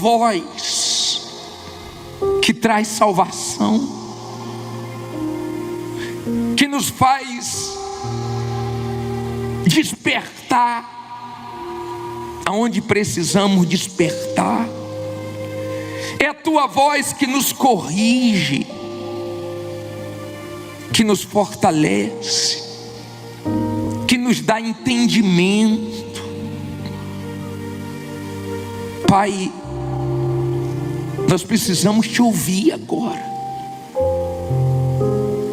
voz que traz salvação, que nos faz despertar aonde precisamos despertar. É a tua voz que nos corrige, que nos fortalece, que nos dá entendimento. Pai, nós precisamos te ouvir agora,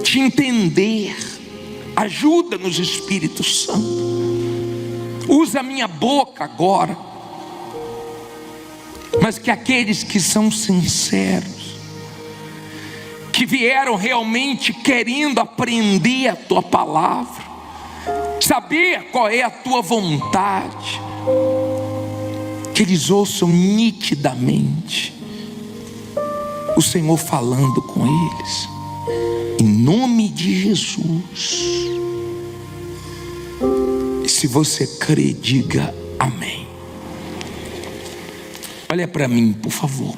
te entender. Ajuda-nos, Espírito Santo. Usa a minha boca agora, mas que aqueles que são sinceros, que vieram realmente querendo aprender a tua palavra, saber qual é a tua vontade, que eles ouçam nitidamente o Senhor falando com eles, em nome de Jesus. E se você crê, diga amém. Olha para mim, por favor.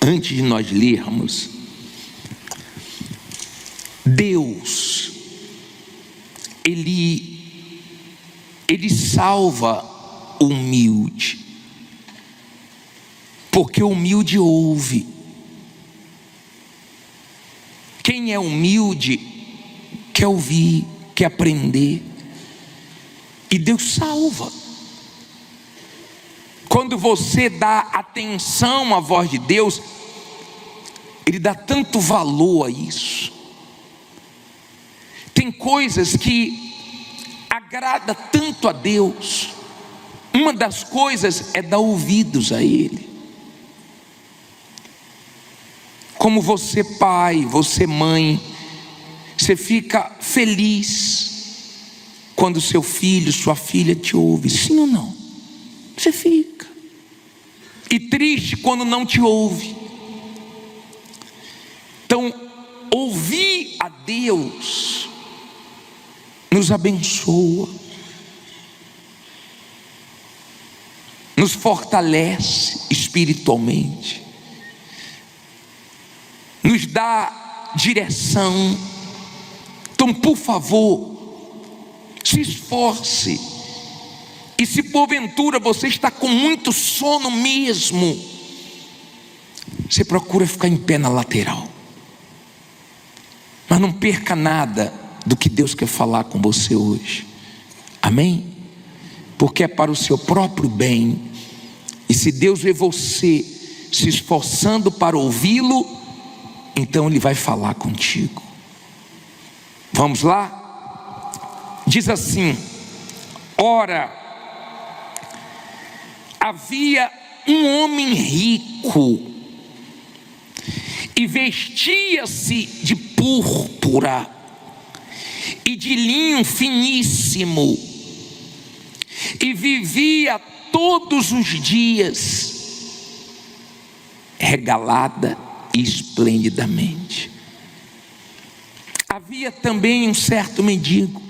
Antes de nós lermos, Deus, Ele salva o humilde, porque o humilde ouve. Quem é humilde quer ouvir, quer aprender, e Deus salva. Quando você dá atenção à voz de Deus, Ele dá tanto valor a isso. Tem coisas que agrada tanto a Deus. Uma das coisas é dar ouvidos a Ele. Como você pai, você mãe, você fica feliz quando seu filho, sua filha te ouve, sim ou não? Você fica. E triste quando não te ouve. Então, ouvir a Deus nos abençoa, nos fortalece espiritualmente, nos dá direção. Então, por favor, se esforce. E se porventura você está com muito sono mesmo, você procura ficar em pé na lateral, mas não perca nada do que Deus quer falar com você hoje. Amém? Porque é para o seu próprio bem. E se Deus vê você se esforçando para ouvi-lo, então Ele vai falar contigo. Vamos lá? Diz assim: ora, havia um homem rico, e vestia-se de púrpura e de linho finíssimo, e vivia todos os dias regalada e esplendidamente. Havia também um certo mendigo,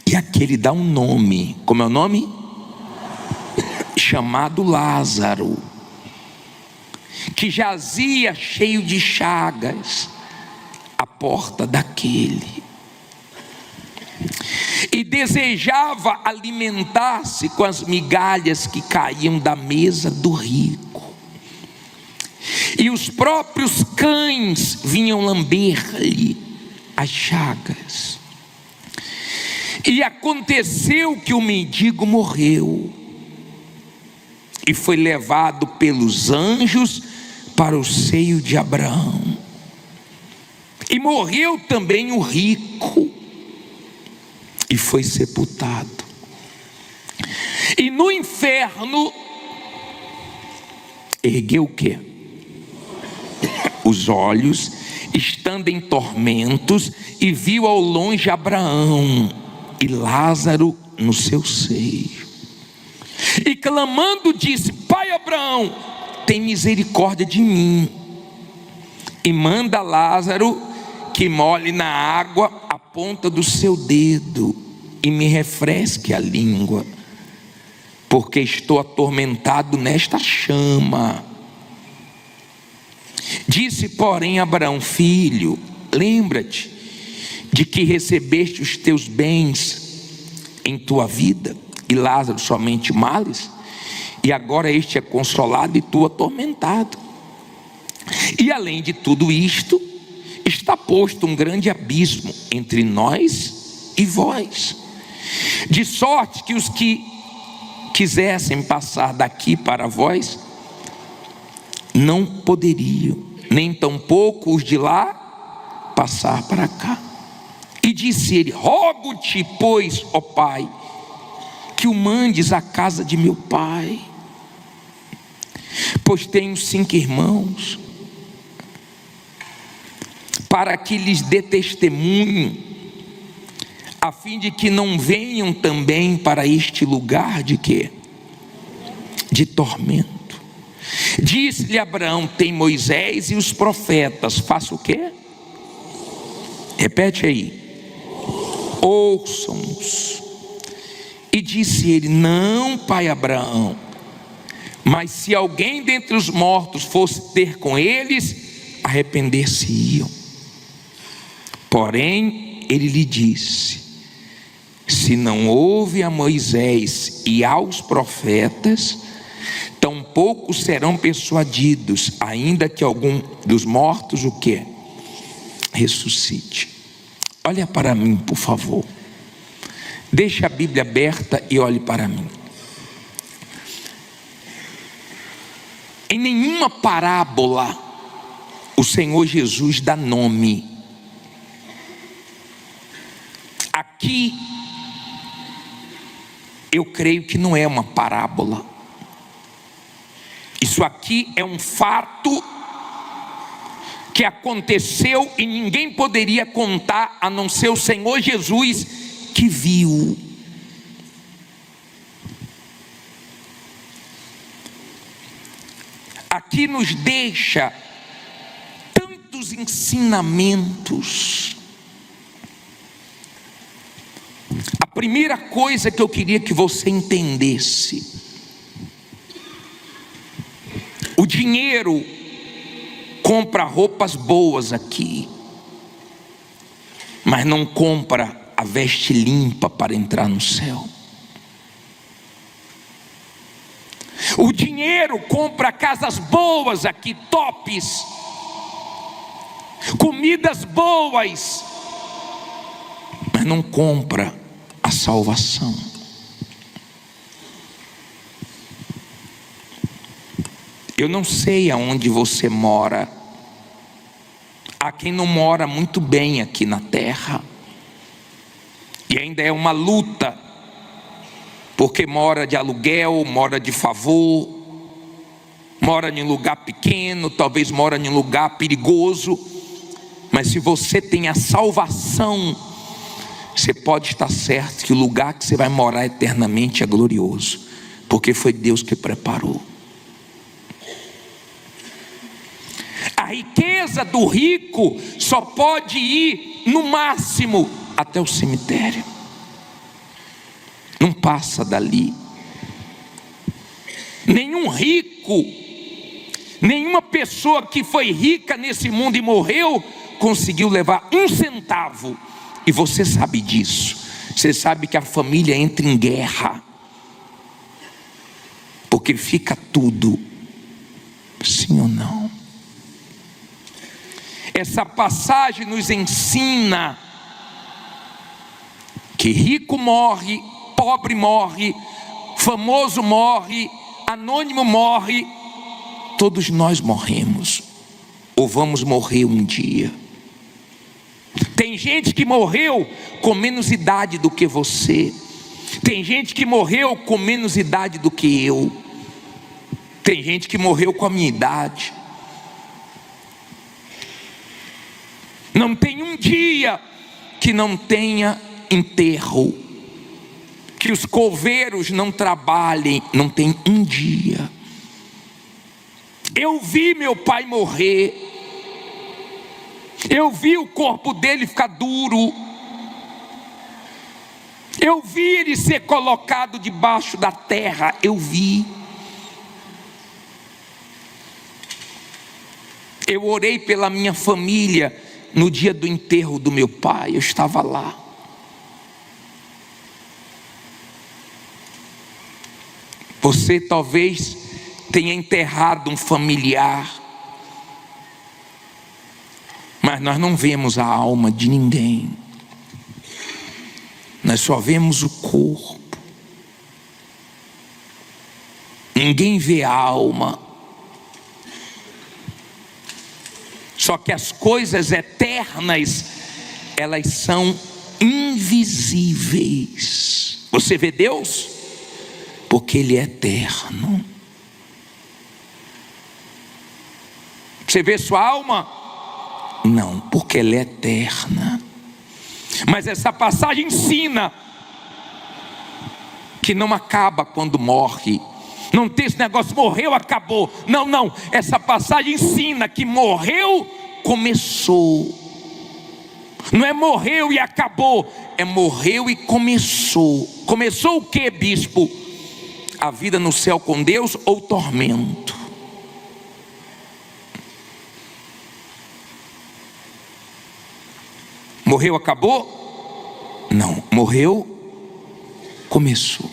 e aquele dá um nome. Como é o nome? Chamado Lázaro, que jazia cheio de chagas à porta daquele, e desejava alimentar-se com as migalhas que caíam da mesa do rico, e os próprios cães vinham lamber-lhe as chagas. E aconteceu que o mendigo morreu e foi levado pelos anjos para o seio de Abraão. E morreu também o rico e foi sepultado. E no inferno ergueu o quê? Os olhos, estando em tormentos, e viu ao longe Abraão e Lázaro no seu seio. E clamando disse: Pai Abraão, tem misericórdia de mim, e manda Lázaro que molhe na água a ponta do seu dedo e me refresque a língua, porque estou atormentado nesta chama. Disse, porém, Abraão: filho, lembra-te de que recebeste os teus bens em tua vida, e Lázaro somente males, e agora este é consolado e tu atormentado. E além de tudo isto, está posto um grande abismo entre nós e vós, de sorte que os que quisessem passar daqui para vós não poderiam, nem tampouco os de lá passar para cá. E disse ele: rogo-te, pois, ó Pai, que o mandes à casa de meu pai, pois tenho 5 irmãos, para que lhes dê testemunho, a fim de que não venham também para este lugar de quê? De tormento. Disse-lhe Abraão: tem Moisés e os profetas, faça o quê? Repete aí: ouçam-nos. E disse ele: não, pai Abraão, mas se alguém dentre os mortos fosse ter com eles, arrepender-se-iam. Porém ele lhe disse: se não houve a Moisés e aos profetas, tampouco serão persuadidos, ainda que algum dos mortos o quê? Ressuscite. Olha para mim, por favor. Deixe a Bíblia aberta e olhe para mim. Em nenhuma parábola o Senhor Jesus dá nome. Aqui eu creio que não é uma parábola. Isso aqui é um fato que aconteceu e ninguém poderia contar a não ser o Senhor Jesus, que viu. Aqui nos deixa tantos ensinamentos. A primeira coisa que eu queria que você entendesse: o dinheiro compra roupas boas aqui, mas não compra a veste limpa para entrar no céu. O dinheiro compra casas boas aqui, tops, comidas boas, mas não compra a salvação. Eu não sei aonde você mora. Há quem não mora muito bem aqui na terra, e ainda é uma luta, porque mora de aluguel, mora de favor, mora em um lugar pequeno, talvez mora em um lugar perigoso. Mas se você tem a salvação, você pode estar certo que o lugar que você vai morar eternamente é glorioso, porque foi Deus que preparou. A riqueza do rico só pode ir no máximo até o cemitério, não passa dali. Nenhum rico, nenhuma pessoa que foi rica nesse mundo e morreu, conseguiu levar 1 centavo. E você sabe disso. Você sabe que a família entra em guerra, porque fica tudo. Sim ou não? Essa passagem nos ensina que rico morre, pobre morre, famoso morre, anônimo morre. Todos nós morremos, ou vamos morrer um dia. Tem gente que morreu com menos idade do que você. Tem gente que morreu com menos idade do que eu. Tem gente que morreu com a minha idade. Não tem um dia que não tenha enterro, que os coveiros não trabalhem. Não tem um dia. Eu vi meu pai morrer, eu vi o corpo dele ficar duro, Eu vi ele ser colocado debaixo da terra, eu vi. Eu orei pela minha família no dia do enterro do meu pai, eu estava lá. Você talvez tenha enterrado um familiar, mas nós não vemos a alma de ninguém. Nós só vemos o corpo. Ninguém vê a alma. Só que as coisas eternas, elas são invisíveis. Você vê Deus? Porque Ele é eterno. Você vê sua alma? Não, porque ela é eterna. Mas essa passagem ensina que não acaba quando morre. Não tem esse negócio, morreu, acabou. Não, não. Essa passagem ensina que morreu, começou. Não é morreu e acabou. É morreu e começou. Começou o que, bispo? A vida no céu com Deus ou tormento? Morreu, acabou? Não. Morreu, começou.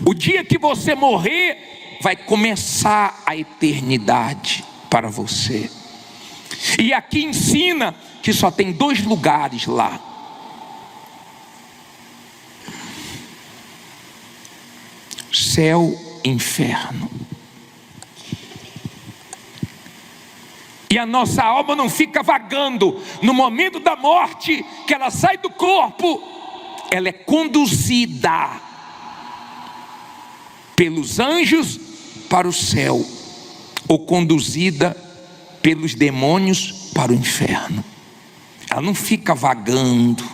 O dia que você morrer, vai começar a eternidade para você. E aqui ensina que só tem 2 lugares lá. Céu e inferno. E a nossa alma não fica vagando. No momento da morte, que ela sai do corpo, ela é conduzida pelos anjos para o céu, ou conduzida pelos demônios para o inferno. Ela não fica vagando.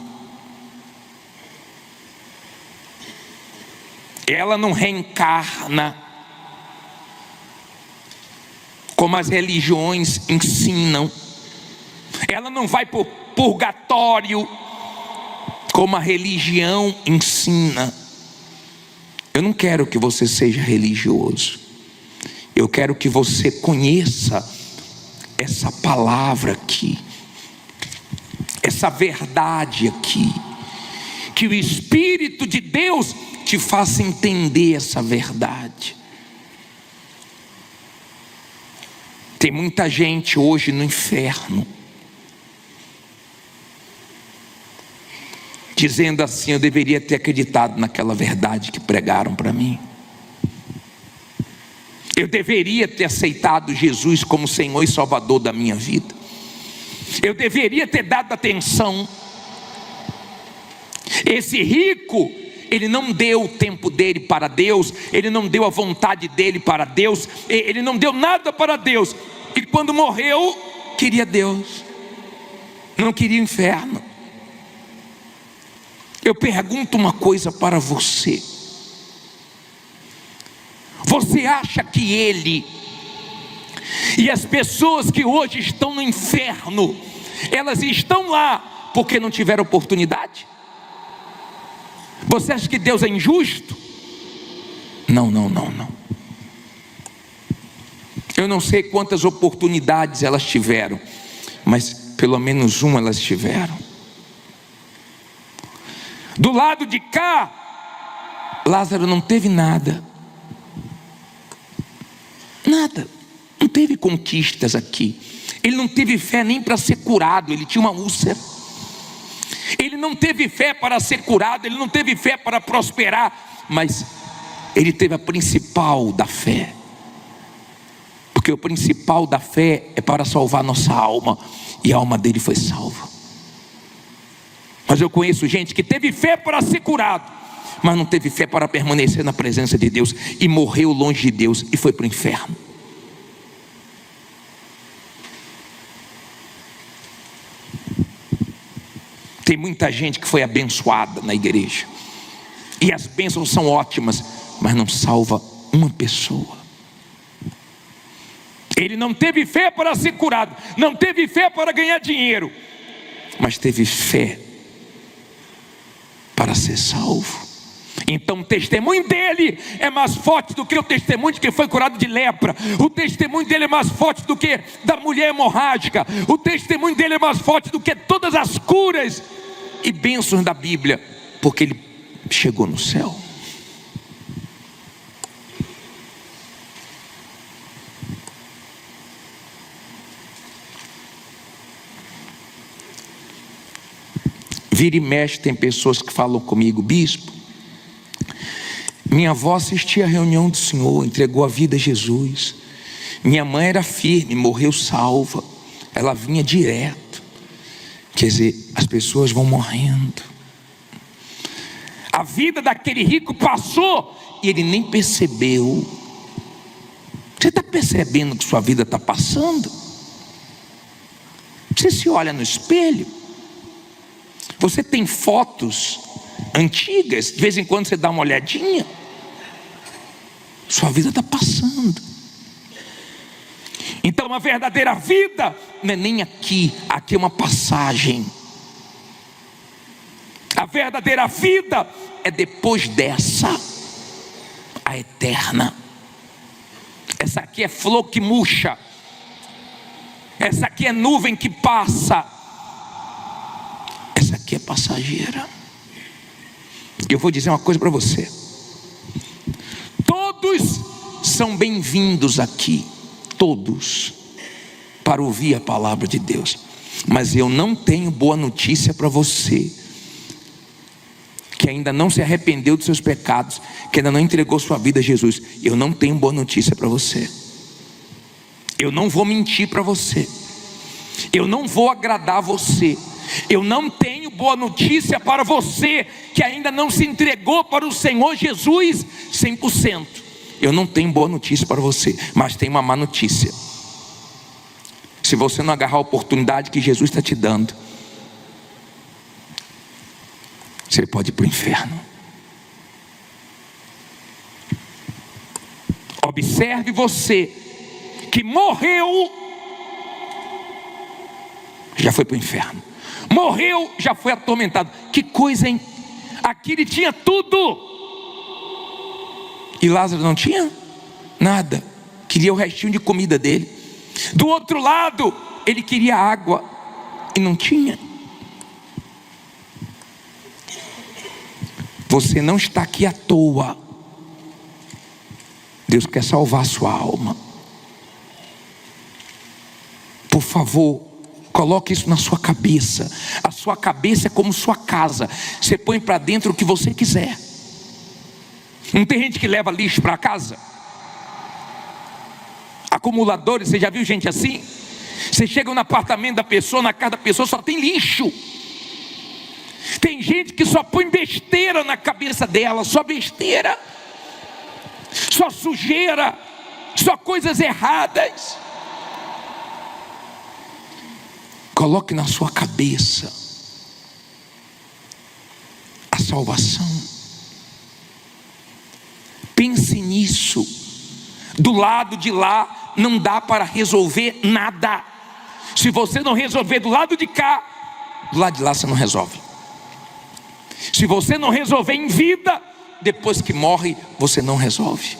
Ela não reencarna, como as religiões ensinam. Ela não vai para o purgatório, como a religião ensina. Eu não quero que você seja religioso. Eu quero que você conheça essa palavra aqui, essa verdade aqui, que o Espírito de Deus te faça entender essa verdade. Tem muita gente hoje no inferno, dizendo assim: eu deveria ter acreditado naquela verdade que pregaram para mim. Eu deveria ter aceitado Jesus como Senhor e Salvador da minha vida. Eu deveria ter dado atenção. Esse rico, ele não deu o tempo dele para Deus, ele não deu a vontade dele para Deus, ele não deu nada para Deus. E quando morreu, queria Deus, não queria o inferno. Eu pergunto uma coisa para você: você acha que ele e as pessoas que hoje estão no inferno, elas estão lá porque não tiveram oportunidade? Você acha que Deus é injusto? Não, não, não, não. Eu não sei quantas oportunidades elas tiveram, mas pelo menos uma elas tiveram. Do lado de cá, Lázaro não teve nada. Nada. Não teve conquistas aqui. Ele não teve fé nem para ser curado, ele tinha uma úlcera. Ele não teve fé para ser curado, ele não teve fé para prosperar, mas ele teve a principal da fé. Porque o principal da fé é para salvar nossa alma, e a alma dele foi salva. Mas eu conheço gente que teve fé para ser curado, mas não teve fé para permanecer na presença de Deus, e morreu longe de Deus e foi para o inferno. Tem muita gente que foi abençoada na igreja, e as bênçãos são ótimas, mas não salva uma pessoa. Ele não teve fé para ser curado, não teve fé para ganhar dinheiro, mas teve fé para ser salvo. Então o testemunho dele é mais forte do que o testemunho de quem foi curado de lepra. O testemunho dele é mais forte do que da mulher hemorrágica. O testemunho dele é mais forte do que todas as curas e bênçãos da Bíblia, porque ele chegou no céu. Vira e mexe, tem pessoas que falam comigo: bispo, minha avó assistia a reunião do Senhor, entregou a vida a Jesus. Minha mãe era firme, morreu salva. Ela vinha direto. Quer dizer, as pessoas vão morrendo. A vida daquele rico passou e ele nem percebeu. Você está percebendo que sua vida está passando? Você se olha no espelho. Você tem fotos antigas, de vez em quando você dá uma olhadinha. Sua vida está passando. Então a verdadeira vida não é nem aqui. Aqui é uma passagem. A verdadeira vida é depois dessa, a eterna. Essa aqui é flor que murcha. Essa aqui é nuvem que passa. Essa aqui é passageira. Eu vou dizer uma coisa para você: todos são bem-vindos aqui, todos, para ouvir a palavra de Deus. Mas eu não tenho boa notícia para você que ainda não se arrependeu dos seus pecados, que ainda não entregou sua vida a Jesus. Eu não tenho boa notícia para você. Eu não vou mentir para você. Eu não vou agradar você. Eu não tenho boa notícia para você que ainda não se entregou para o Senhor Jesus 100%. Eu não tenho boa notícia para você, mas tenho uma má notícia. Se você não agarrar a oportunidade que Jesus está te dando, você pode ir para o inferno. Observe você que morreu, já foi para o inferno. Morreu, já foi atormentado. Que coisa, hein? Aqui ele tinha tudo e Lázaro não tinha nada. Queria o restinho de comida dele. Do outro lado, ele queria água e não tinha. Você não está aqui à toa. Deus quer salvar a sua alma. Por favor, coloque isso na sua cabeça. A sua cabeça é como sua casa. Você põe para dentro o que você quiser. Não tem gente que leva lixo para casa? Acumuladores, você já viu gente assim? Você chega no apartamento da pessoa, na casa da pessoa só tem lixo. Tem gente que só põe besteira na cabeça dela, só besteira, só sujeira, só coisas erradas. Coloque na sua cabeça a salvação. Pense nisso. Do lado de lá não dá para resolver nada. Se você não resolver do lado de cá, do lado de lá você não resolve. Se você não resolver em vida, depois que morre você não resolve.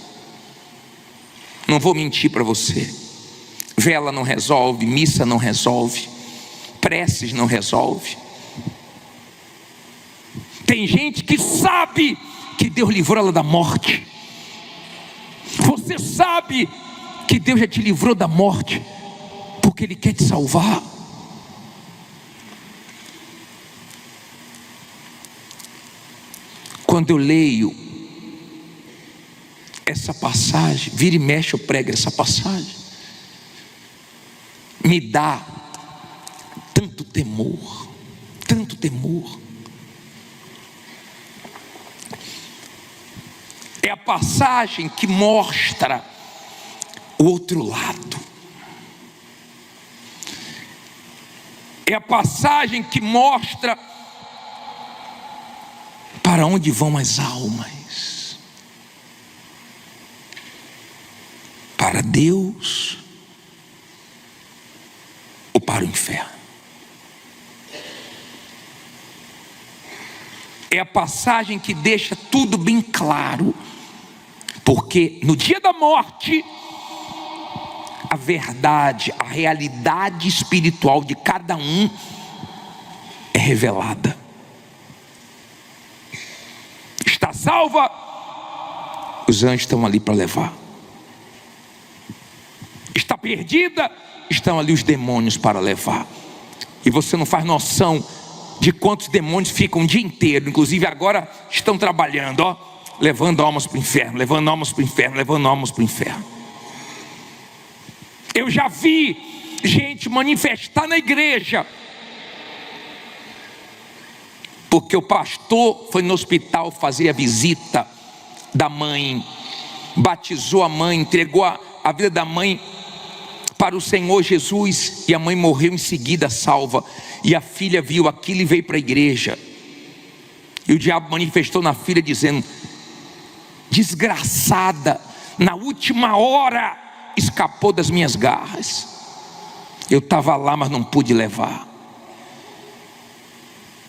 Não vou mentir para você. Vela não resolve, missa não resolve, preces não resolve. Tem gente que sabe que Deus livrou ela da morte. Você sabe que Deus já te livrou da morte, porque Ele quer te salvar. Quando eu leio essa passagem, vira e mexe eu prego essa passagem, me dá tanto temor, tanto temor. É a passagem que mostra o outro lado. É a passagem que mostra para onde vão as almas. Para Deus ou para o inferno? é a passagem que deixa tudo bem claro, porque no dia da morte, a verdade, a realidade espiritual de cada um é revelada. Está salva, os anjos estão ali para levar. Está perdida, estão ali os demônios para levar. E você não faz noção de quantos demônios ficam o dia inteiro, inclusive agora estão trabalhando, ó, levando almas para o inferno, levando almas para o inferno, levando almas para o inferno. Eu já vi gente manifestar na igreja, porque o pastor foi no hospital fazer a visita da mãe, batizou a mãe, entregou a vida da mãe para o Senhor Jesus, e a mãe morreu em seguida salva, e a filha viu aquilo e veio para a igreja, e o diabo manifestou na filha dizendo: desgraçada, na última hora escapou das minhas garras. Eu estava lá, mas não pude levar,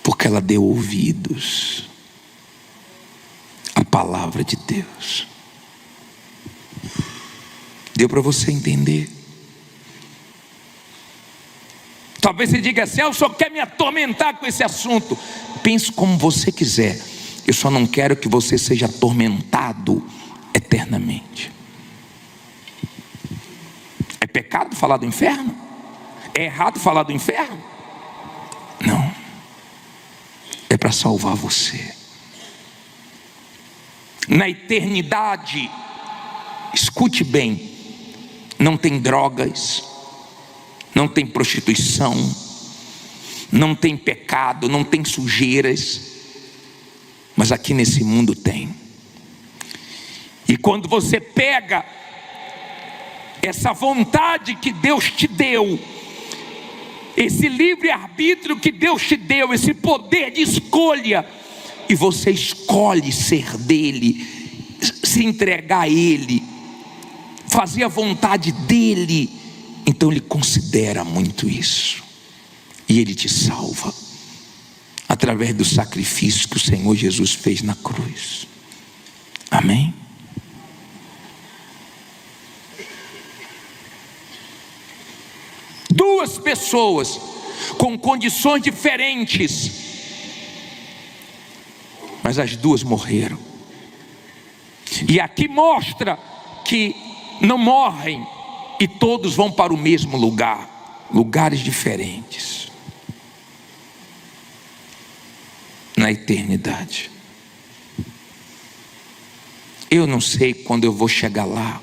porque ela deu ouvidos à palavra de Deus. Deu para você entender? Talvez você diga assim: eu só quero me atormentar com esse assunto. Pense como você quiser, eu só não quero que você seja atormentado eternamente. É pecado falar do inferno? É errado falar do inferno? Não. É para salvar você. Na eternidade, escute bem, não tem drogas, não tem prostituição, não tem pecado, não tem sujeiras, mas aqui nesse mundo tem. E quando você pega essa vontade que Deus te deu, esse livre-arbítrio que Deus te deu, esse poder de escolha, e você escolhe ser dele, se entregar a ele, fazer a vontade dele, então ele considera muito isso, e ele te salva através do sacrifício que o Senhor Jesus fez na cruz. Amém? Duas pessoas com condições diferentes, mas as duas morreram. E aqui mostra que não morrem e todos vão para o mesmo lugar, lugares diferentes, na eternidade. Eu não sei quando eu vou chegar lá.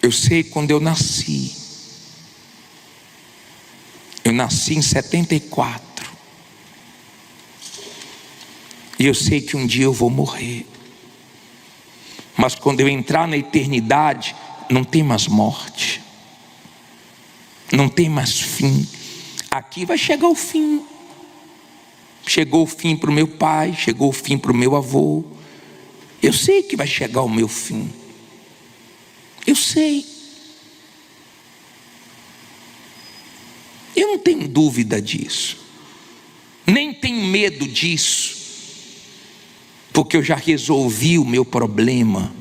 Eu sei quando eu nasci. Eu nasci em 74. E eu sei que um dia eu vou morrer. Mas quando eu entrar na eternidade, não tem mais morte, não tem mais fim. Aqui vai chegar o fim. Chegou o fim para o meu pai, chegou o fim para o meu avô. Eu sei que vai chegar o meu fim. Eu sei. Eu não tenho dúvida disso, nem tenho medo disso, porque eu já resolvi o meu problema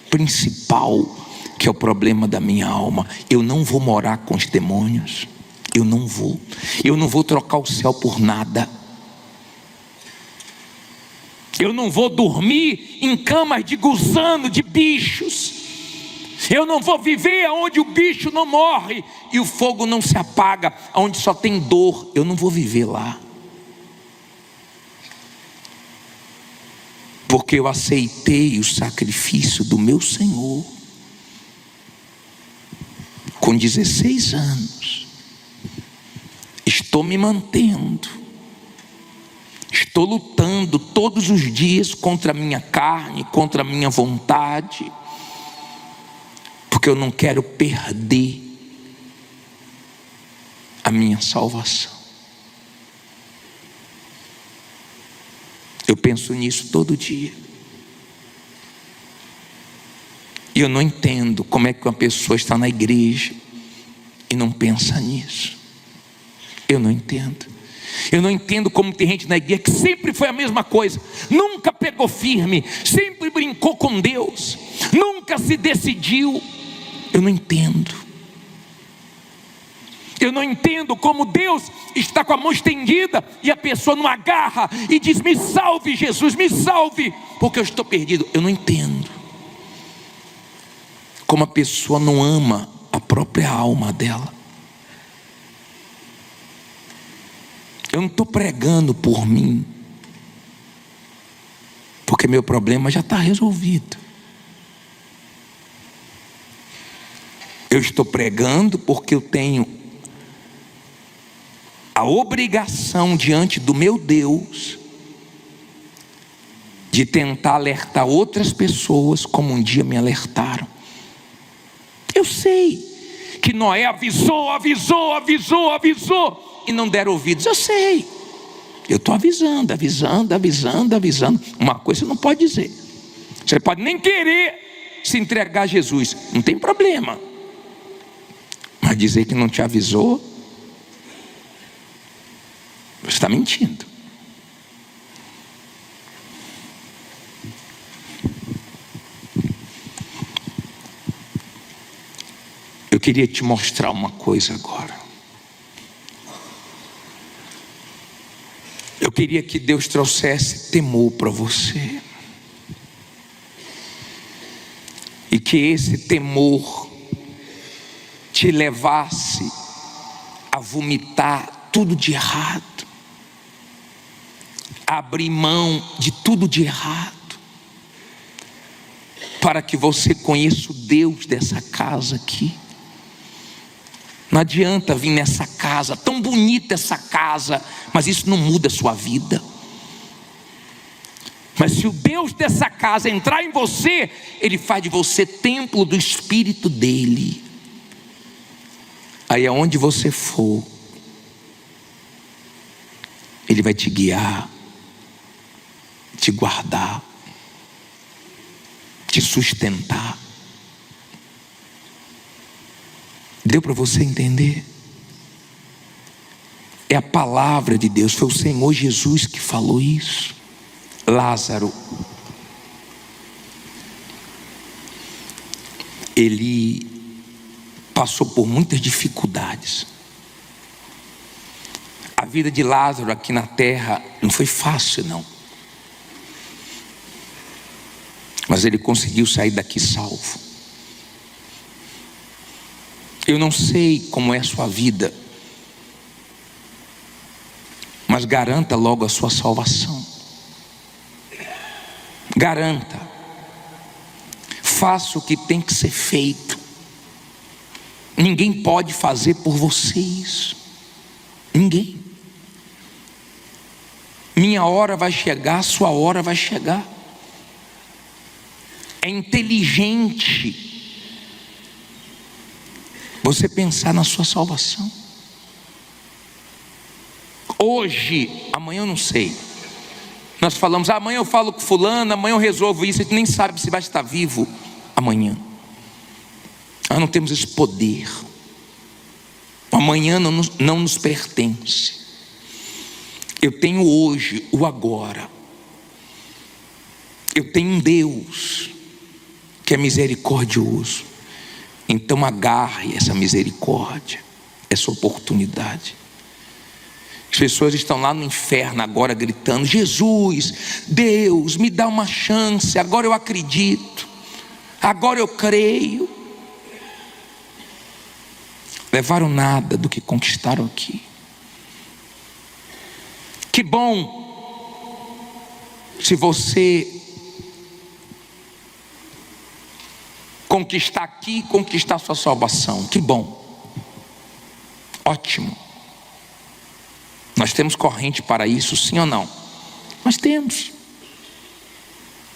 principal, que é o problema da minha alma. Eu não vou morar com os demônios. Eu não vou trocar o céu por nada. Eu não vou dormir em camas de gusano, de bichos. Eu não vou viver onde o bicho não morre e o fogo não se apaga, onde só tem dor. Eu não vou viver lá, porque eu aceitei o sacrifício do meu Senhor. Com 16 anos, estou me mantendo, estou lutando todos os dias contra a minha carne, contra a minha vontade, porque eu não quero perder a minha salvação. Eu penso nisso todo dia. E eu não entendo como é que uma pessoa está na igreja e não pensa nisso. Eu não entendo. Eu não entendo como tem gente na igreja que sempre foi a mesma coisa, nunca pegou firme, sempre brincou com Deus, nunca se decidiu. Eu não entendo. Eu não entendo como Deus está com a mão estendida e a pessoa não agarra e diz: me salve, Jesus, me salve, porque eu estou perdido. Eu não entendo como a pessoa não ama a própria alma dela. Eu não estou pregando por mim, porque meu problema já está resolvido. Eu estou pregando porque eu tenho a obrigação diante do meu Deus de tentar alertar outras pessoas como um dia me alertaram. Eu sei que Noé avisou e não deram ouvidos. Eu sei. Eu estou avisando. Uma coisa você não pode dizer. Você pode nem querer se entregar a Jesus, não tem problema. Mas dizer que não te avisou, você está mentindo. Eu queria te mostrar uma coisa agora. Eu queria que Deus trouxesse temor para você, e que esse temor te levasse a vomitar tudo de errado, a abrir mão de tudo de errado, para que você conheça o Deus dessa casa aqui. Não adianta vir nessa casa, tão bonita essa casa, mas isso não muda a sua vida. Mas se o Deus dessa casa entrar em você, Ele faz de você templo do Espírito dEle. Aí aonde você for, Ele vai te guiar, te guardar, te sustentar. Deu para você entender? É a palavra de Deus, foi o Senhor Jesus que falou isso. Lázaro, ele passou por muitas dificuldades. A vida de Lázaro aqui na terra não foi fácil, não. Mas ele conseguiu sair daqui salvo. Eu não sei como é a sua vida, mas garanta logo a sua salvação. Garanta. Faça o que tem que ser feito. Ninguém pode fazer por você isso. Ninguém. Minha hora vai chegar, sua hora vai chegar. É inteligente você pensar na sua salvação. Hoje, amanhã eu não sei. Nós falamos: amanhã eu falo com fulano, amanhã eu resolvo isso. A gente nem sabe se vai estar vivo amanhã. Nós não temos esse poder. O amanhã não nos pertence. Eu tenho hoje, o agora. Eu tenho um Deus que é misericordioso. Então agarre essa misericórdia, essa oportunidade. As pessoas estão lá no inferno agora gritando: Jesus, Deus, me dá uma chance, agora eu acredito, agora eu creio. Levaram nada do que conquistaram aqui. Que bom se você conquistar aqui, conquistar sua salvação. Que bom. Ótimo. Nós temos corrente para isso, sim ou não? Nós temos.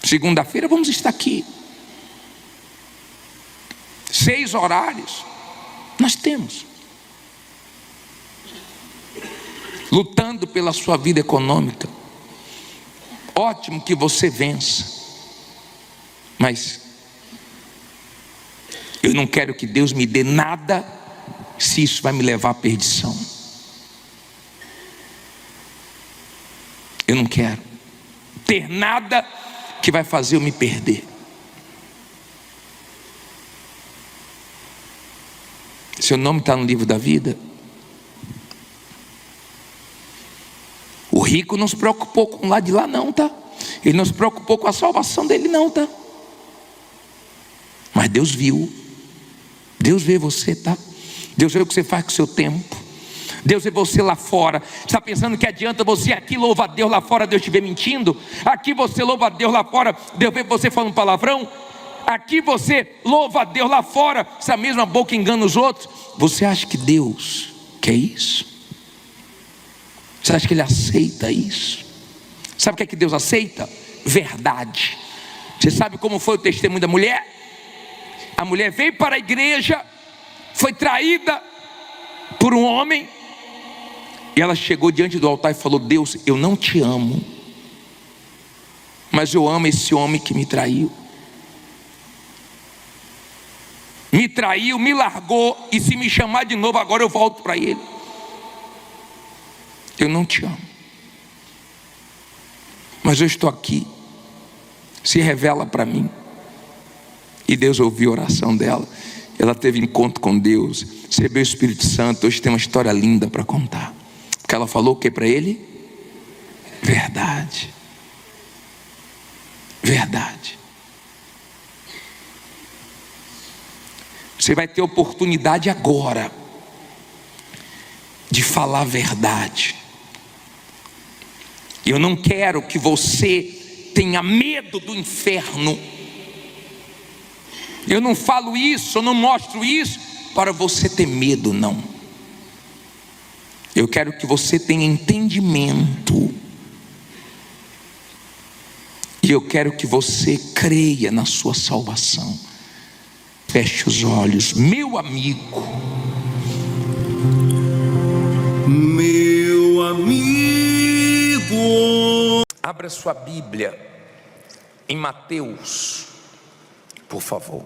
Segunda-feira vamos estar aqui. 6 horários. Nós temos. Lutando pela sua vida econômica. Ótimo que você vença. Mas eu não quero que Deus me dê nada se isso vai me levar à perdição. Eu não quero ter nada que vai fazer eu me perder. Seu nome está no livro da vida. O rico não se preocupou com o lado de lá não, tá? Ele não se preocupou com a salvação dele não, tá? Mas Deus viu. Deus vê você, tá? Deus vê o que você faz com o seu tempo. Deus vê você lá fora. Você está pensando que adianta você aqui louva a Deus, lá fora Deus estiver mentindo? Aqui você louva a Deus, lá fora Deus vê você falando palavrão? Aqui você louva a Deus, lá fora essa mesma boca engana os outros? Você acha que Deus quer isso? Você acha que Ele aceita isso? Sabe o que é que Deus aceita? Verdade. Você sabe como foi o testemunho da mulher? A mulher veio para a igreja, foi traída por um homem, e ela chegou diante do altar e falou: Deus, eu não te amo, mas eu amo esse homem que me traiu. Me traiu, me largou, e se me chamar de novo agora eu volto para ele. Eu não te amo, mas eu estou aqui. Se revela para mim. E Deus ouviu a oração dela. Ela teve encontro com Deus, recebeu o Espírito Santo. Hoje tem uma história linda para contar. Porque ela falou o que para ele? Verdade. Verdade. Você vai ter oportunidade agora de falar a verdade. Eu não quero que você tenha medo do inferno. Eu não falo isso, eu não mostro isso para você ter medo, não. Eu quero que você tenha entendimento. E eu quero que você creia na sua salvação. Feche os olhos, meu amigo. Meu amigo. Abra sua Bíblia em Mateus, por favor.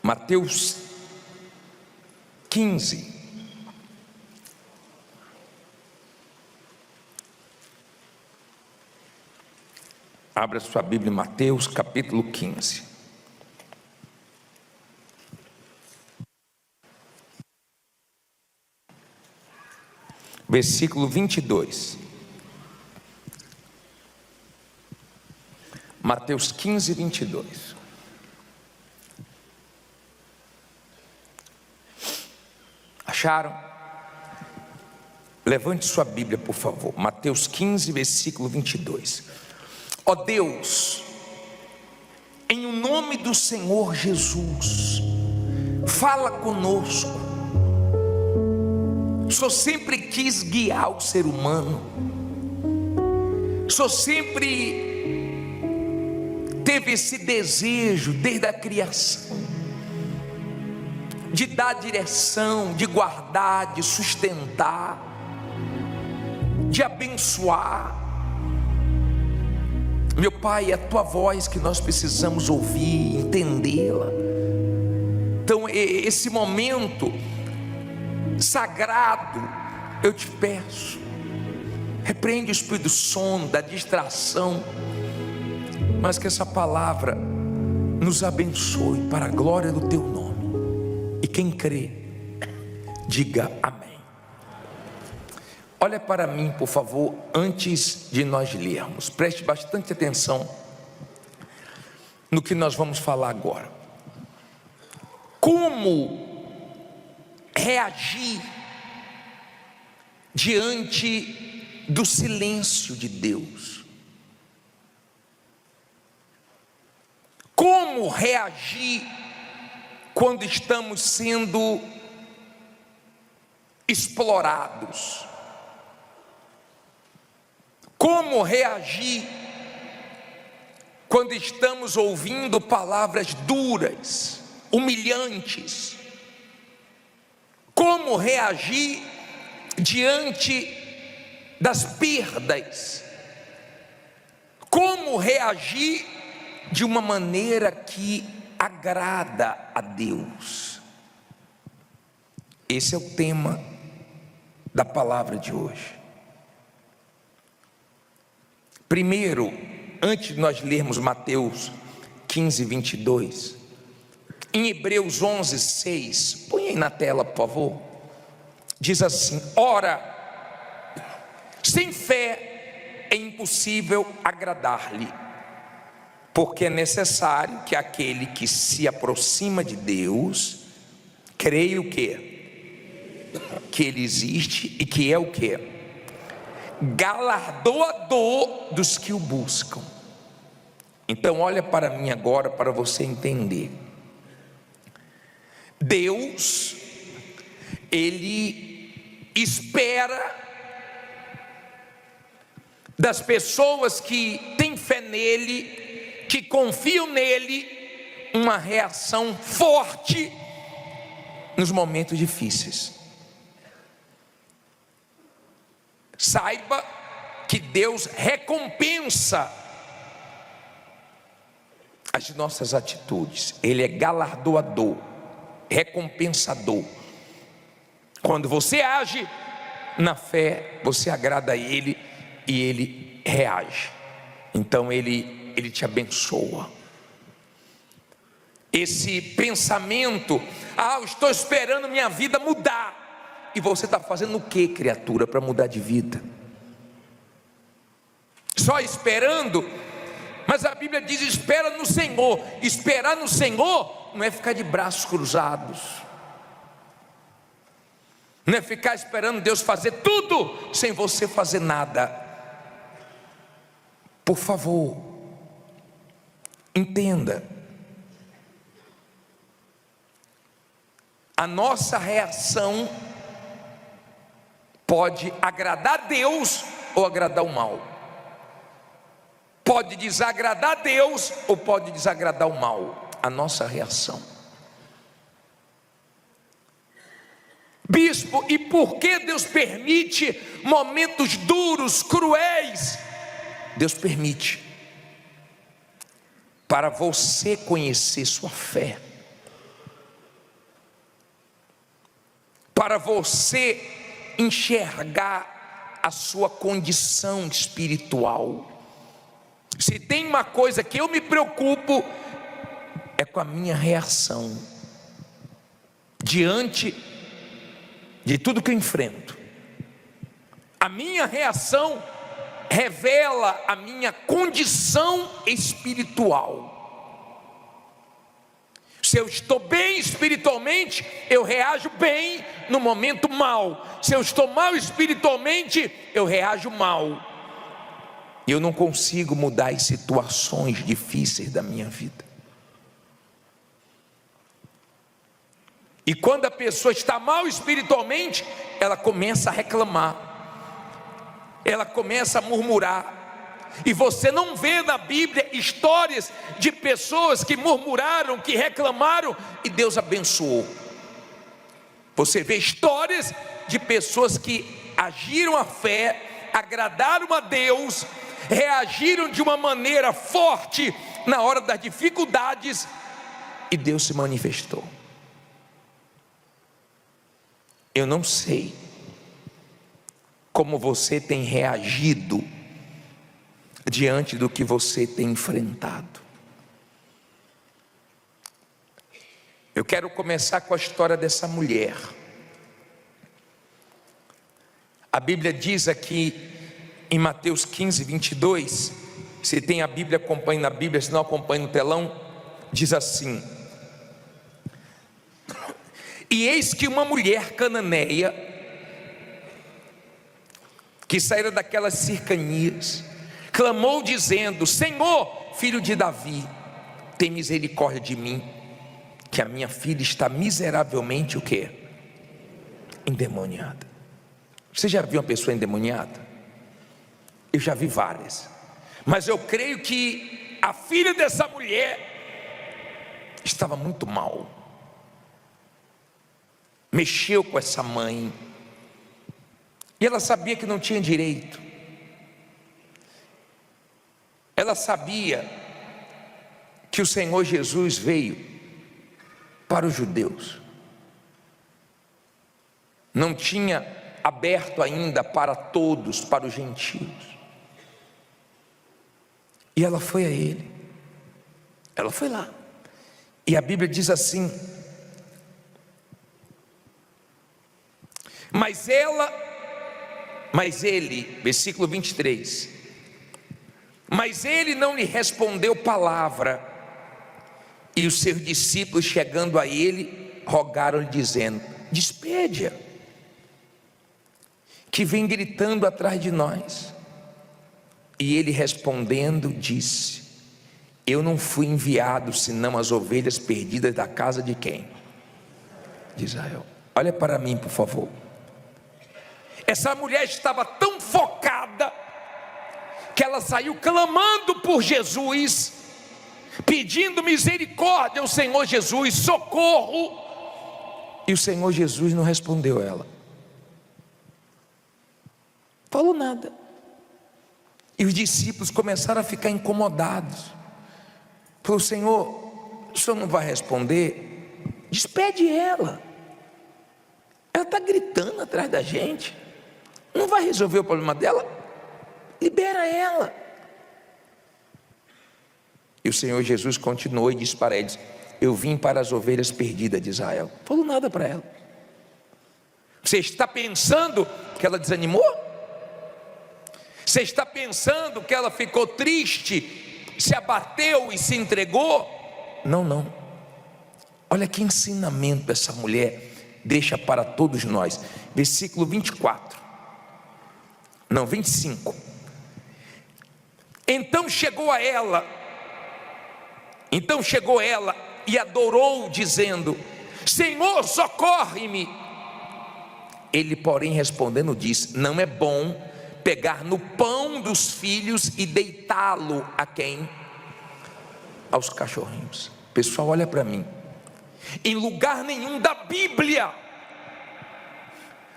Mateus 15. Abra sua Bíblia em Mateus capítulo 15. Versículo 22. Mateus 15, 22. Acharam? Levante sua Bíblia, por favor. Mateus 15, versículo 22. Ó Deus, em o nome do Senhor Jesus, fala conosco. O Senhor sempre quis guiar o ser humano. O Senhor sempre teve esse desejo desde a criação de dar direção, de guardar, de sustentar, de abençoar. Meu Pai, é a tua voz que nós precisamos ouvir, entendê-la. Então esse momento sagrado, eu te peço, repreende o espírito do sono, da distração, mas que essa palavra nos abençoe para a glória do teu nome. E quem crê, diga amém. Olha para mim, por favor, antes de nós lermos. Preste bastante atenção no que nós vamos falar agora. Como reagir diante do silêncio de Deus? Como reagir quando estamos sendo explorados? Como reagir quando estamos ouvindo palavras duras, humilhantes? Como reagir diante das perdas? Como reagir de uma maneira que agrada a Deus? Esse é o tema da palavra de hoje. Primeiro, antes de nós lermos Mateus 15, 22, em Hebreus 11, 6, põe aí na tela, por favor, diz assim: ora, sem fé é impossível agradar-lhe, porque é necessário que aquele que se aproxima de Deus creia o quê? Que Ele existe e que é o quê? Galardoador dos que o buscam. Então olha para mim agora para você entender. Deus, Ele espera das pessoas que têm fé nele, que confiam nele, uma reação forte nos momentos difíceis. Saiba que Deus recompensa as nossas atitudes. Ele é galardoador, recompensador. Quando você age na fé, você agrada a Ele e Ele reage. Então Ele te abençoa. Esse pensamento: eu estou esperando minha vida mudar. E você está fazendo o que, criatura, para mudar de vida? Só esperando? Mas a Bíblia diz: espera no Senhor. Esperar no Senhor não é ficar de braços cruzados, não é ficar esperando Deus fazer tudo sem você fazer nada. Por favor, entenda. A nossa reação pode agradar a Deus ou agradar o mal. Pode desagradar a Deus ou pode desagradar o mal. A nossa reação. Bispo, e por que Deus permite momentos duros, cruéis? Deus permite para você conhecer sua fé, para você enxergar a sua condição espiritual. Se tem uma coisa que eu me preocupo, é com a minha reação diante de tudo que eu enfrento. A minha reação revela a minha condição espiritual. Se eu estou bem espiritualmente, eu reajo bem no momento mal. Se eu estou mal espiritualmente, eu reajo mal. Eu não consigo mudar as situações difíceis da minha vida. E quando a pessoa está mal espiritualmente, ela começa a reclamar, ela começa a murmurar. E você não vê na Bíblia histórias de pessoas que murmuraram, que reclamaram e Deus abençoou. Você vê histórias de pessoas que agiram a fé, agradaram a Deus, reagiram de uma maneira forte na hora das dificuldades e Deus se manifestou. Eu não sei como você tem reagido diante do que você tem enfrentado. Eu quero começar com a história dessa mulher. A Bíblia diz aqui em Mateus 15, 22, se tem a Bíblia, acompanhe na Bíblia, se não acompanhe no telão, diz assim: e eis que uma mulher cananeia, que saíra daquelas cercanias, clamou dizendo: Senhor, filho de Davi, tem misericórdia de mim, que a minha filha está miseravelmente o quê? Endemoniada. Você já viu uma pessoa endemoniada? Eu já vi várias, mas eu creio que a filha dessa mulher estava muito mal. Mexeu com essa mãe, e ela sabia que não tinha direito. Ela sabia que o Senhor Jesus veio para os judeus. Não tinha aberto ainda para todos, para os gentios. E ela foi a ele, ela foi lá, e a Bíblia diz assim: mas ele, versículo 23, mas ele não lhe respondeu palavra, e os seus discípulos, chegando a ele, rogaram-lhe, dizendo: despede-a, que vem gritando atrás de nós. E ele respondendo disse: eu não fui enviado senão as ovelhas perdidas da casa de quem? De Israel. Olha para mim, por favor. Essa mulher estava tão focada que ela saiu clamando por Jesus, pedindo misericórdia ao Senhor Jesus, socorro. E o Senhor Jesus não respondeu a ela, falou nada. E os discípulos começaram a ficar incomodados. Falou: Senhor, o Senhor não vai responder? Despede ela, ela está gritando atrás da gente, não vai resolver o problema dela? Libera ela. E o Senhor Jesus continuou e disse para eles: eu vim para as ovelhas perdidas de Israel. Não falou nada para ela. Você está pensando que ela desanimou? Você está pensando que ela ficou triste, se abateu e se entregou? Não, não. Olha que ensinamento essa mulher deixa para todos nós. Versículo 24, não, 25. Então chegou ela e adorou, dizendo: Senhor, socorre-me. Ele, porém, respondendo, disse: não é bom pegar no pão dos filhos e deitá-lo a quem? Aos cachorrinhos. Pessoal, olha para mim. Em lugar nenhum da Bíblia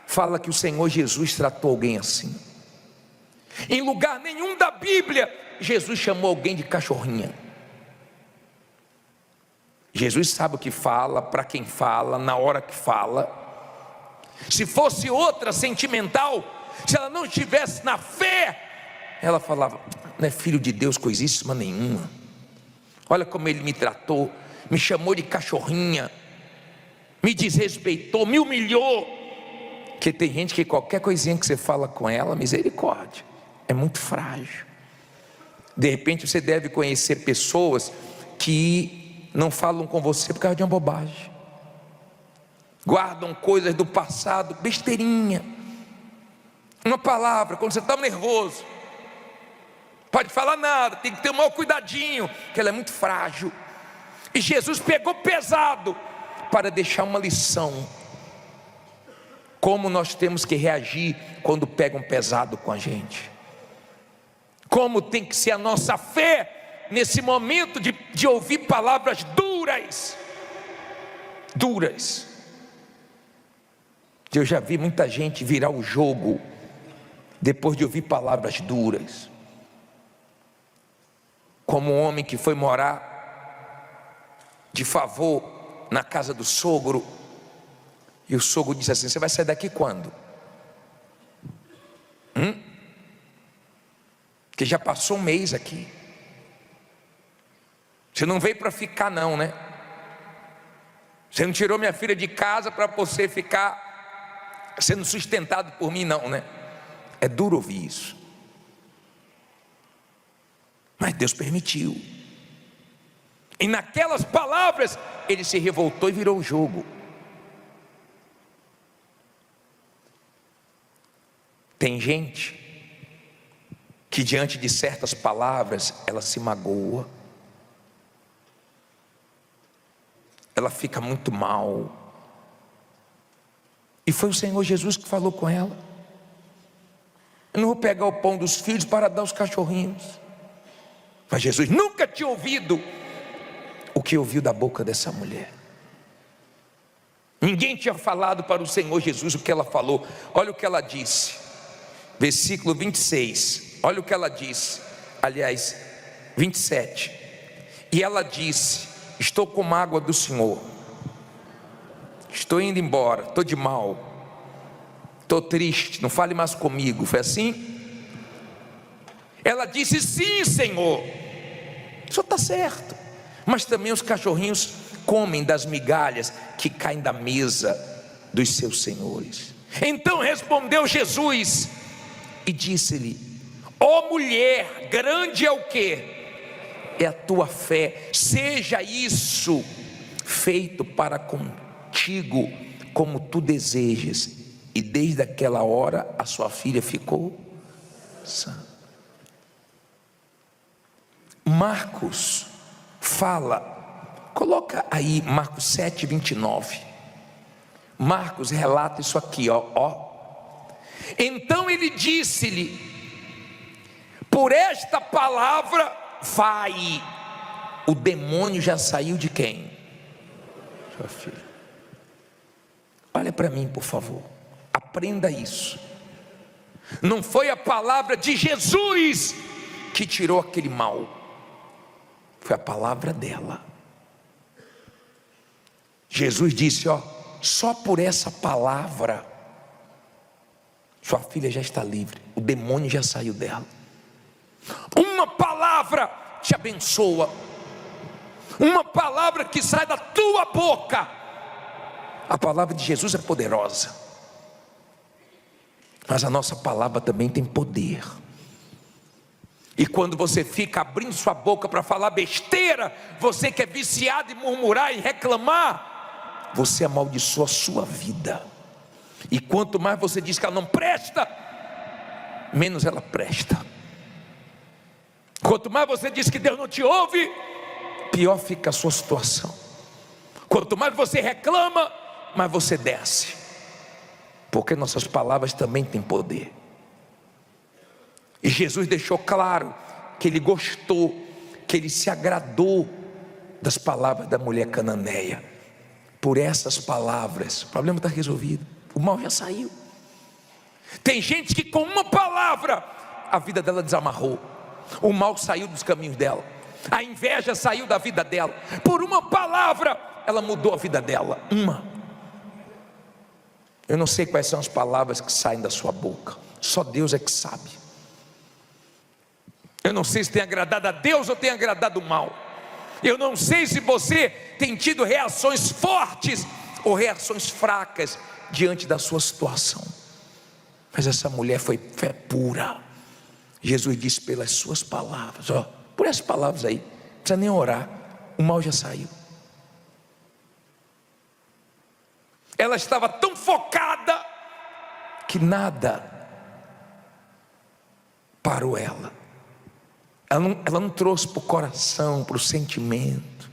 fala que o Senhor Jesus tratou alguém assim. Em lugar nenhum da Bíblia Jesus chamou alguém de cachorrinha. Jesus sabe o que fala, para quem fala, na hora que fala. Se fosse outra sentimental, se ela não estivesse na fé, ela falava: não é filho de Deus coisíssima nenhuma. Olha como ele me tratou, me chamou de cachorrinha, me desrespeitou, me humilhou. Porque tem gente que qualquer coisinha que você fala com ela, misericórdia, é muito frágil. De repente você deve conhecer pessoas que não falam com você por causa de uma bobagem, guardam coisas do passado, besteirinha, uma palavra, quando você está nervoso, pode falar nada, tem que ter um maior cuidadinho, porque ela é muito frágil. E Jesus pegou pesado para deixar uma lição, como nós temos que reagir quando pegam pesado com a gente, como tem que ser a nossa fé nesse momento de ouvir palavras duras. Eu já vi muita gente virar o jogo depois de ouvir palavras duras, como um homem que foi morar de favor na casa do sogro, e o sogro disse assim: você vai sair daqui quando? Que já passou um mês aqui, você não veio para ficar não, né? Você não tirou minha filha de casa para você ficar sendo sustentado por mim não, né? É duro ouvir isso, mas Deus permitiu. E naquelas palavras ele se revoltou e virou o jogo. Tem gente que diante de certas palavras ela se magoa, ela fica muito mal. E foi o Senhor Jesus que falou com ela: eu não vou pegar o pão dos filhos para dar aos cachorrinhos. Mas Jesus nunca tinha ouvido o que ouviu da boca dessa mulher. Ninguém tinha falado para o Senhor Jesus o que ela falou. Olha o que ela disse, versículo 26. Olha o que ela disse, aliás, 27. E ela disse: estou com mágoa do Senhor, estou indo embora, estou de mal. estou triste, não fale mais comigo. Foi assim? Ela disse: sim, Senhor, o senhor está certo, mas também os cachorrinhos comem das migalhas que caem da mesa dos seus senhores. Então respondeu Jesus e disse-lhe: ó mulher, grande é o que? É a tua fé, seja isso feito para contigo como tu desejas. E desde aquela hora a sua filha ficou sã. Marcos fala, coloca aí Marcos 7:29. Marcos relata isso aqui, ó. Então ele disse-lhe: por esta palavra vai. O demônio já saiu de quem? Sua filha. Olha para mim, por favor, aprenda isso. Não foi a palavra de Jesus que tirou aquele mal, foi a palavra dela. Jesus disse: ó, só por essa palavra sua filha já está livre, o demônio já saiu dela. Uma palavra te abençoa, uma palavra que sai da tua boca. A palavra de Jesus é poderosa, mas a nossa palavra também tem poder. E quando você fica abrindo sua boca para falar besteira, você que é viciado em murmurar e reclamar, você amaldiçoa a sua vida. E quanto mais você diz que ela não presta, menos ela presta. Quanto mais você diz que Deus não te ouve, pior fica a sua situação. Quanto mais você reclama, mais você desce. Porque nossas palavras também têm poder. E Jesus deixou claro que ele gostou, que ele se agradou das palavras da mulher cananeia. Por essas palavras, o problema está resolvido, o mal já saiu. Tem gente que com uma palavra a vida dela desamarrou, o mal saiu dos caminhos dela, a inveja saiu da vida dela. Por uma palavra ela mudou a vida dela. Eu não sei quais são as palavras que saem da sua boca, só Deus é que sabe. Eu não sei se tem agradado a Deus ou tem agradado o mal. Eu não sei se você tem tido reações fortes ou reações fracas diante da sua situação. Mas essa mulher foi fé pura. Jesus disse: pelas suas palavras, ó, por essas palavras aí, não precisa nem orar, o mal já saiu. Ela estava tão focada que nada parou ela. Ela não trouxe para o coração, para o sentimento.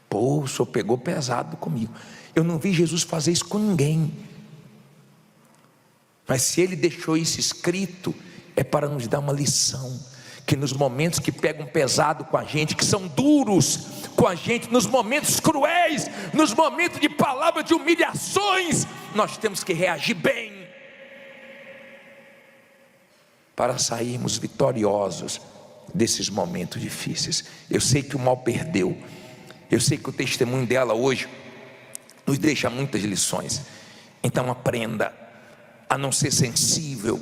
Pô, o senhor pegou pesado comigo. Eu não vi Jesus fazer isso com ninguém. Mas se ele deixou isso escrito, é para nos dar uma lição. Que nos momentos que pegam pesado com a gente, que são duros com a gente, nos momentos cruéis, nos momentos de palavras de humilhações, nós temos que reagir bem, para sairmos vitoriosos desses momentos difíceis. Eu sei que o mal perdeu, eu sei que o testemunho dela hoje nos deixa muitas lições. Então aprenda a não ser sensível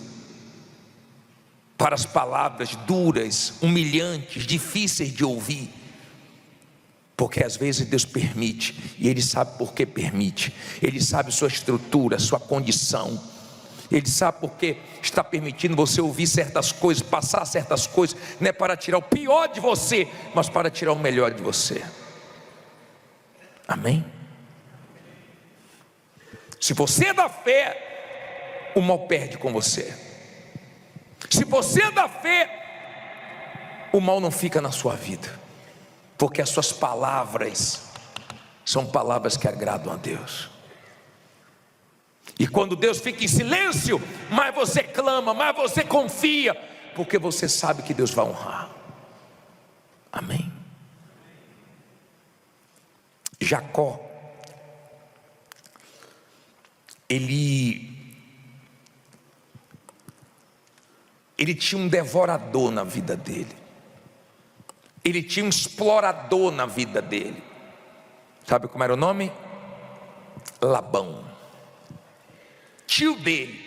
para as palavras duras, humilhantes, difíceis de ouvir, porque às vezes Deus permite, e Ele sabe por que permite. Ele sabe sua estrutura, sua condição. Ele sabe porque está permitindo você ouvir certas coisas, passar certas coisas. Não é para tirar o pior de você, mas para tirar o melhor de você. Amém? Se você é da fé, o mal perde com você. Se você é da fé, o mal não fica na sua vida, porque as suas palavras são palavras que agradam a Deus. E quando Deus fica em silêncio, mais você clama, mais você confia, porque você sabe que Deus vai honrar. Amém? Jacó, ele tinha um devorador na vida dele. Ele tinha um explorador na vida dele. Sabe como era o nome? Labão, tio dele.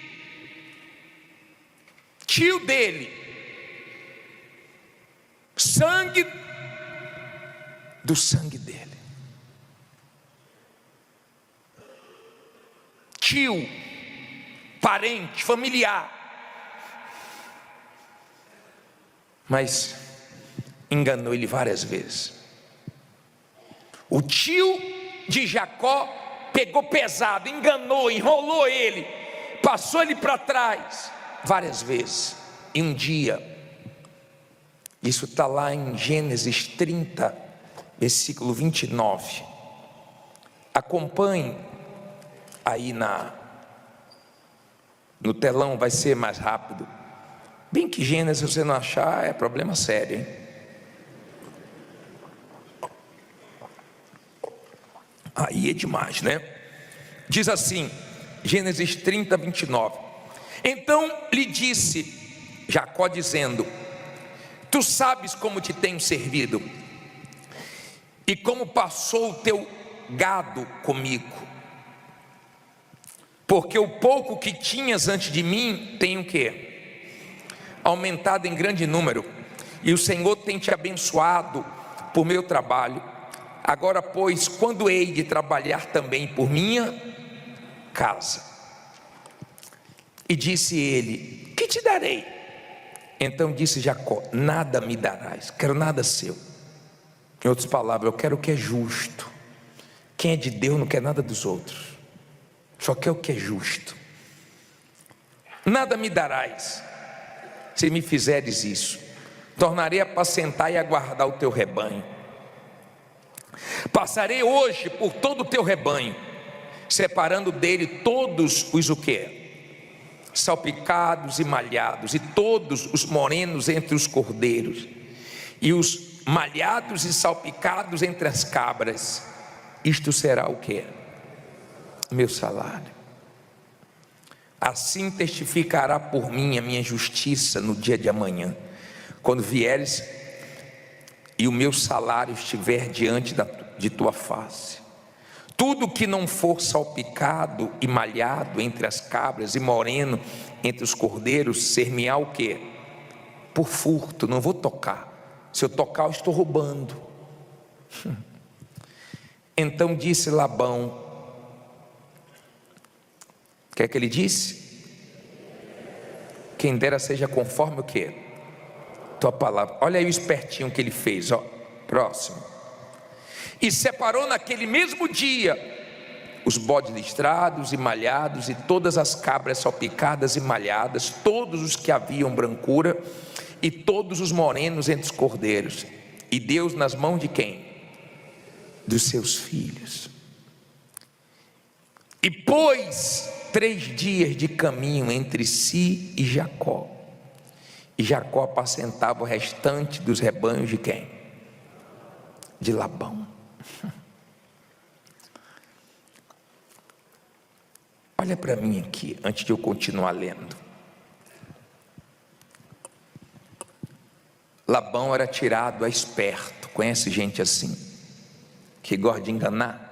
tio dele, sangue do sangue dele, tio, parente, familiar, mas enganou ele várias vezes. O tio de Jacó pegou pesado, enganou, enrolou ele, passou ele para trás várias vezes. E um dia, isso está lá em Gênesis 30, versículo 29. Acompanhe aí no telão, vai ser mais rápido. Bem que Gênesis, se você não achar, é problema sério, hein? Aí é demais, né? Diz assim, Gênesis 30, 29. Então lhe disse Jacó, dizendo: tu sabes como te tenho servido, e como passou o teu gado comigo, porque o pouco que tinhas antes de mim tem o quê? Aumentado em grande número, e o Senhor tem te abençoado por meu trabalho. Agora, pois, quando hei de trabalhar também por minha casa? E disse ele: que te darei? Então disse Jacó: nada me darás, quero nada seu. Em outras palavras, eu quero o que é justo. Quem é de Deus não quer nada dos outros, só quer o que é justo. Nada me darás, se me fizeres isso. Tornarei a apacentar e a guardar o teu rebanho. Passarei hoje por todo o teu rebanho, separando dele todos os o quê? Salpicados e malhados, e todos os morenos entre os cordeiros, e os malhados e salpicados entre as cabras. Isto será o quê? Meu salário. Assim testificará por mim a minha justiça no dia de amanhã, quando vieres e o meu salário estiver diante de tua face. Tudo que não for salpicado e malhado entre as cabras e moreno entre os cordeiros, ser-me-á o quê? Por furto, não vou tocar. Se eu tocar, eu estou roubando. Então disse Labão, o que é que ele disse? Quem dera seja conforme o quê? Tua palavra. Olha aí o espertinho que ele fez, ó. Próximo. E separou naquele mesmo dia os bodes listrados e malhados, e todas as cabras salpicadas e malhadas, todos os que haviam brancura, e todos os morenos entre os cordeiros, e deu nas mãos de quem? Dos seus filhos. E pôs 3 dias de caminho entre si e Jacó, e Jacó apacentava o restante dos rebanhos de quem? De Labão. Olha para mim aqui, antes de eu continuar lendo. Labão era tirado a esperto. Conhece gente assim, que gosta de enganar?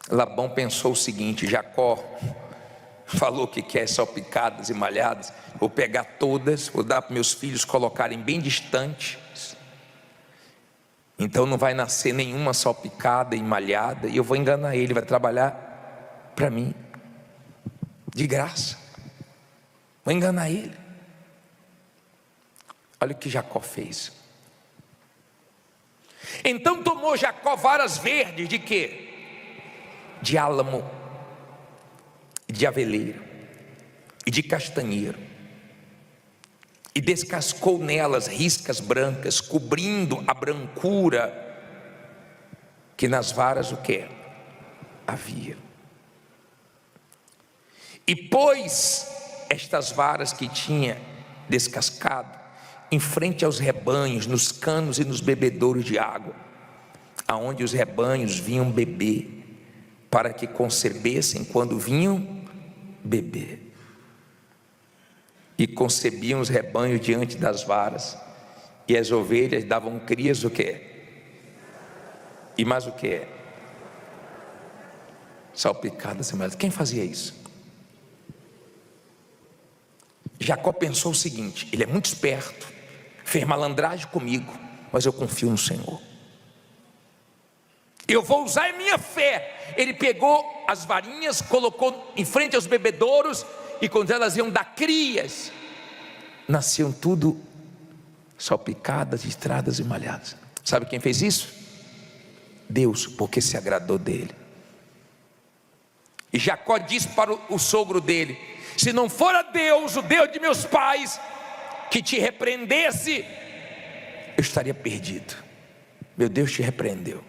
Labão pensou o seguinte: Jacó falou que quer salpicadas e malhadas, vou pegar todas, vou dar para meus filhos colocarem bem distantes, então não vai nascer nenhuma salpicada e malhada, e eu vou enganar ele, vai trabalhar para mim, de graça, vou enganar ele. Olha o que Jacó fez. Então tomou Jacó varas verdes de quê? De álamo, de aveleiro e de castanheiro, e descascou nelas riscas brancas, cobrindo a brancura que nas varas o que havia. E pôs estas varas que tinha descascado em frente aos rebanhos, nos canos e nos bebedouros de água, aonde os rebanhos vinham beber, para que concebessem quando vinham beber. E concebiam os rebanhos diante das varas, e as ovelhas davam crias o quê? E mais o quê? Salpicadas e malhadas. Quem fazia isso? Jacó pensou o seguinte: ele é muito esperto, fez malandragem comigo, mas eu confio no Senhor. Eu vou usar a minha fé. Ele pegou as varinhas, colocou em frente aos bebedouros, e quando elas iam dar crias, nasciam tudo salpicadas, listradas e malhadas. Sabe quem fez isso? Deus, porque se agradou dele. E Jacó disse para o sogro dele: se não for a Deus, o Deus de meus pais, que te repreendesse, eu estaria perdido. Meu Deus te repreendeu.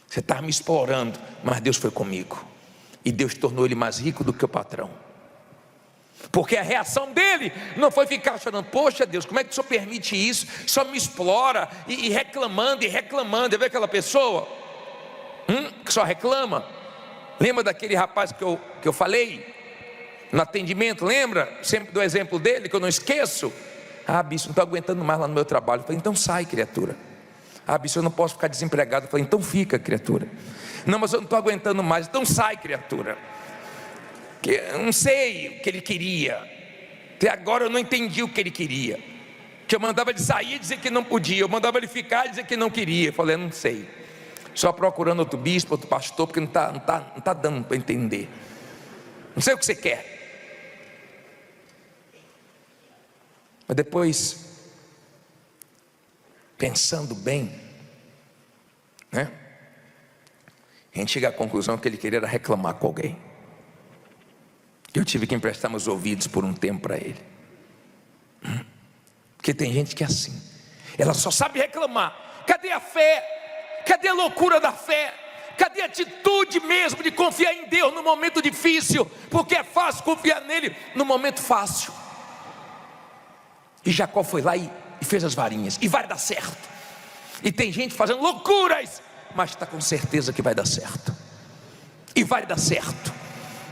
Você estava me explorando, mas Deus foi comigo, e Deus tornou ele mais rico do que o patrão. Porque a reação dele não foi ficar chorando: poxa Deus, como é que o Senhor permite isso? Só me explora, e reclamando, e reclamando. Vê aquela pessoa que só reclama. Lembra daquele rapaz que eu falei no atendimento? Lembra? Sempre do exemplo dele, que eu não esqueço. Ah, bicho, não estou aguentando mais lá no meu trabalho. Eu falei: então sai, criatura. Ah, bicho, eu não posso ficar desempregado. Eu falei: então fica, criatura. Não, mas eu não estou aguentando mais. Então sai, criatura. Que eu não sei o que ele queria. Até agora eu não entendi o que ele queria. Que eu mandava ele sair e dizer que não podia, eu mandava ele ficar e dizer que não queria. Eu falei: eu não sei. Só procurando outro bispo, outro pastor, porque não tá dando para entender. Não sei o que você quer. Mas depois, pensando bem, né, a gente chega à conclusão que ele queria era reclamar com alguém. Eu tive que emprestar meus ouvidos por um tempo para ele. Porque tem gente que é assim, ela só sabe reclamar. Cadê a fé? Cadê a loucura da fé? Cadê a atitude mesmo de confiar em Deus no momento difícil? Porque é fácil confiar nele no momento fácil. E Jacó foi lá e fez as varinhas, e vai dar certo. E tem gente fazendo loucuras, mas está com certeza que vai dar certo. E vai dar certo,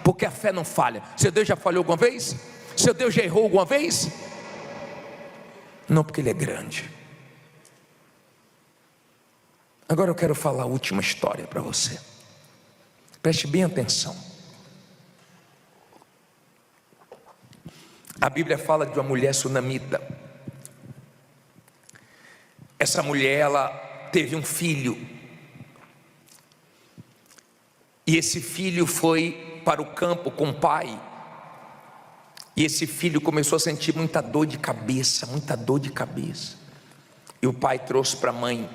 porque a fé não falha. Seu Deus já falhou alguma vez? Seu Deus já errou alguma vez? Não, porque Ele é grande. Agora eu quero falar a última história para você. Preste bem atenção. A Bíblia fala de uma mulher sunamita. Essa mulher, ela teve um filho. E esse filho foi para o campo com o pai. E esse filho começou a sentir muita dor de cabeça, muita dor de cabeça. E o pai trouxe para a mãe,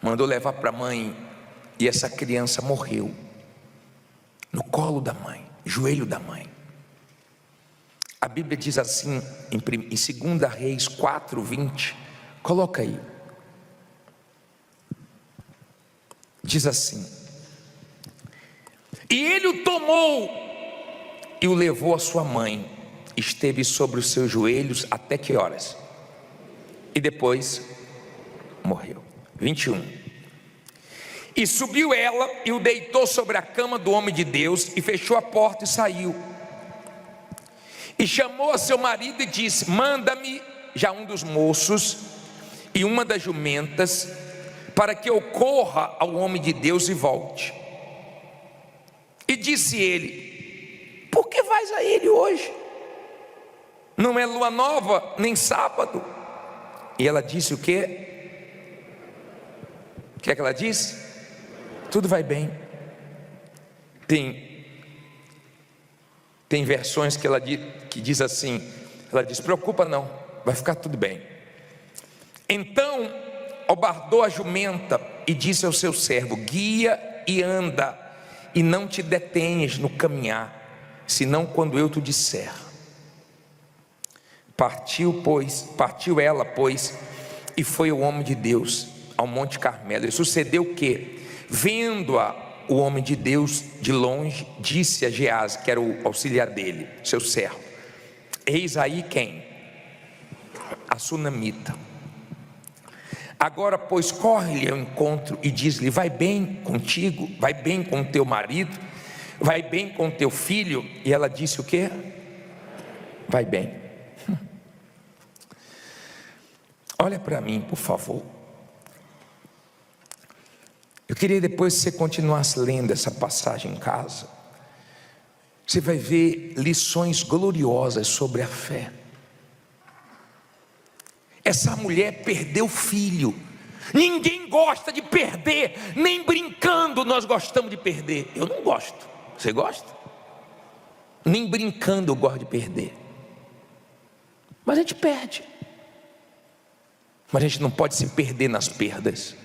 mandou levar para a mãe, e essa criança morreu no colo da mãe, joelho da mãe. A Bíblia diz assim em 2 Reis 4:20, coloca aí. Diz assim: e ele o tomou e o levou à sua mãe, esteve sobre os seus joelhos até que horas? E depois morreu. 21. E subiu ela e o deitou sobre a cama do homem de Deus, e fechou a porta e saiu. E chamou a seu marido e disse: manda-me já um dos moços e uma das jumentas, para que eu corra ao homem de Deus e volte. E disse ele: por que vais a ele hoje? Não é lua nova, nem sábado. E ela disse o quê? O que é que ela disse? Tudo vai bem. Tem versões que ela que diz assim, ela diz: preocupa não, vai ficar tudo bem. Então obardou a jumenta e disse ao seu servo: guia e anda, e não te detenhas no caminhar, senão quando eu te disser. Partiu ela, pois, e foi o homem de Deus ao Monte Carmelo. E sucedeu que, vendo-a o homem de Deus de longe, disse a Geazi, que era o auxiliar dele, seu servo: eis aí quem? A sunamita. Agora, pois, corre-lhe ao encontro e diz-lhe: vai bem contigo, vai bem com teu marido, vai bem com teu filho. E ela disse o quê? Vai bem. Olha para mim, por favor. Eu queria depois que você continuasse lendo essa passagem em casa, você vai ver lições gloriosas sobre a fé. Essa mulher perdeu filho. Ninguém gosta de perder, nem brincando nós gostamos de perder. Eu não gosto. Você gosta? Nem brincando eu gosto de perder. Mas a gente perde. Mas a gente não pode se perder nas perdas.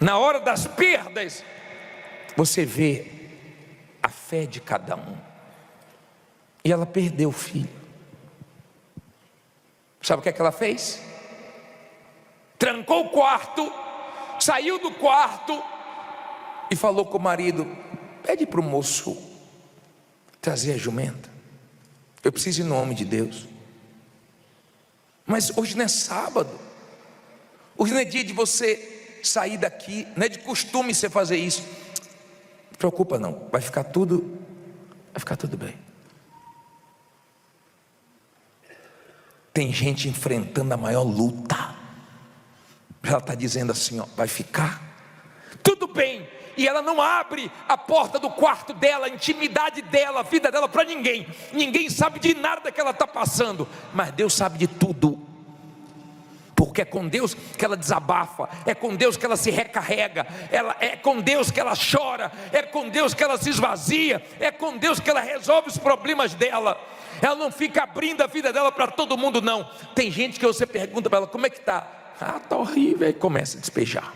Na hora das perdas, você vê a fé de cada um. E ela perdeu o filho. Sabe o que é que ela fez? Trancou o quarto, saiu do quarto e falou com o marido: pede para o moço trazer a jumenta. Eu preciso ir no nome de Deus. Mas hoje não é sábado. Hoje não é dia de você sair daqui. Não é de costume você fazer isso. Não se preocupa não, vai ficar tudo bem. Tem gente enfrentando a maior luta. Ela está dizendo assim, ó, vai ficar tudo bem. E ela não abre a porta do quarto dela, a intimidade dela, a vida dela para ninguém. Ninguém sabe de nada que ela está passando, mas Deus sabe de tudo. Porque é com Deus que ela desabafa, é com Deus que ela se recarrega, é com Deus que ela chora, é com Deus que ela se esvazia, é com Deus que ela resolve os problemas dela. Ela não fica abrindo a vida dela para todo mundo não. Tem gente que você pergunta para ela, como é que está? Ah, está horrível, aí começa a despejar.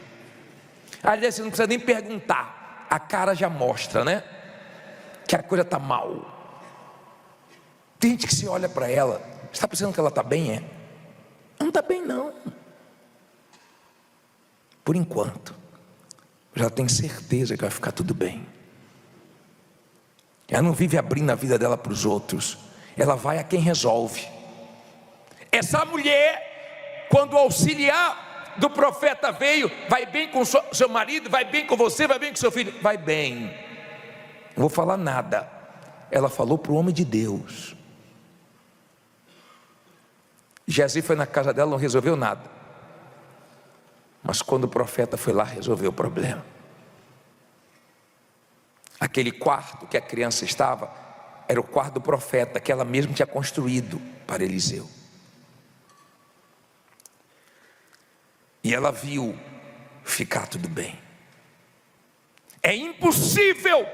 Aliás, você não precisa nem perguntar, a cara já mostra, né? Que a coisa está mal. Tem gente que se olha para ela, você está pensando que ela está bem, é? Não está bem não. Por enquanto, já tem certeza que vai ficar tudo bem. Ela não vive abrindo a vida dela para os outros, ela vai a quem resolve. Essa mulher, quando o auxiliar do profeta veio, vai bem com seu marido, vai bem com você, vai bem com seu filho, vai bem, não vou falar nada. Ela falou para o homem de Deus. Geazi foi na casa dela, não resolveu nada, mas quando o profeta foi lá, resolveu o problema. Aquele quarto que a criança estava era o quarto do profeta, que ela mesma tinha construído para Eliseu. E ela viu ficar tudo bem. É impossível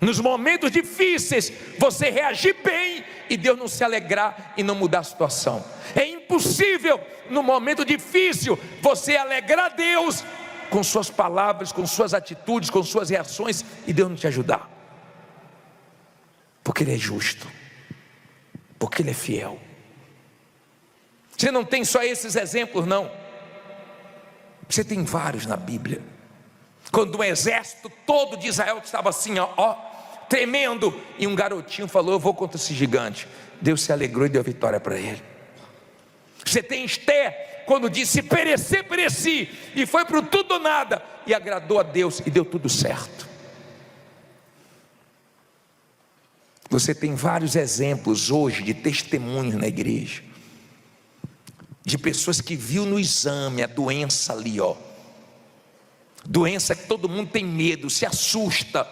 nos momentos difíceis você reagir bem e Deus não se alegrar e não mudar a situação. É impossível no momento difícil você alegrar Deus com suas palavras, com suas atitudes, com suas reações e Deus não te ajudar. Porque Ele é justo, porque Ele é fiel. Você não tem só esses exemplos não, você tem vários na Bíblia. Quando um exército todo de Israel estava assim, ó, tremendo, e um garotinho falou, eu vou contra esse gigante. Deus se alegrou e deu vitória para ele. Você tem Esther, quando disse, se perecer, pereci, e foi para o tudo ou nada, e agradou a Deus, e deu tudo certo. Você tem vários exemplos hoje de testemunhos na igreja, de pessoas que viu no exame a doença ali, ó, doença que todo mundo tem medo, se assusta,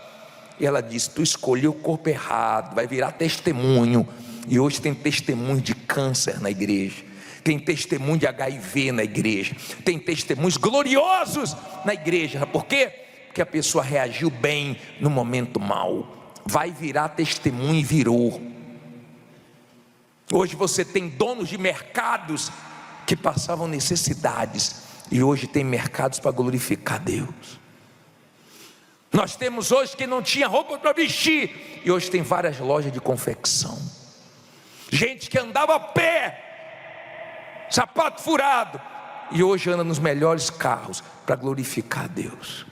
e ela disse, tu escolheu o corpo errado, vai virar testemunho. E hoje tem testemunho de câncer na igreja, tem testemunho de HIV na igreja, tem testemunhos gloriosos na igreja. Por quê? Porque a pessoa reagiu bem no momento mau. Vai virar testemunho e virou. Hoje você tem donos de mercados que passavam necessidades, e hoje tem mercados para glorificar Deus. Nós temos hoje quem não tinha roupa para vestir, e hoje tem várias lojas de confecção. Gente que andava a pé, sapato furado, e hoje anda nos melhores carros para glorificar Deus.